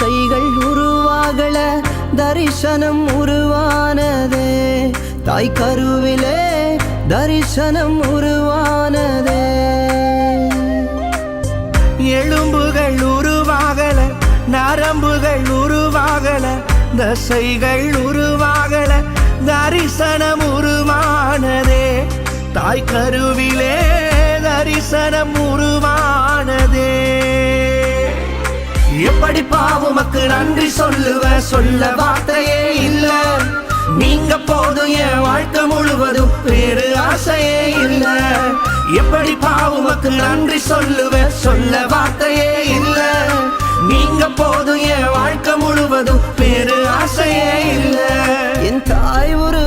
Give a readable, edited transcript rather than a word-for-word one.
தசைகள் உருவாகல தரிசனம் உருவானதே தாய் கருவிலே தரிசனம் உருவானதே எலும்புகள் உருவாகல நரம்புகள் உருவாகல தசைகள் உருவாகல தரிசனம் உருவானதே தாய் கருவிலே தரிசனம் உருவானதே எப்படி பாவுமக்கு நன்றி சொல்ல வார்த்தையே இல்ல நீங்க போதும் என் வாழ்க்கை முழுவதும் வேறு ஆசையே இல்ல எப்படி பாவுமக்கு நன்றி சொல்ல வார்த்தையே இல்ல நீங்க போதும் என் வாழ்க்கை முழுவதும் வேறு ஆசையே இல்ல என் தாய் ஒரு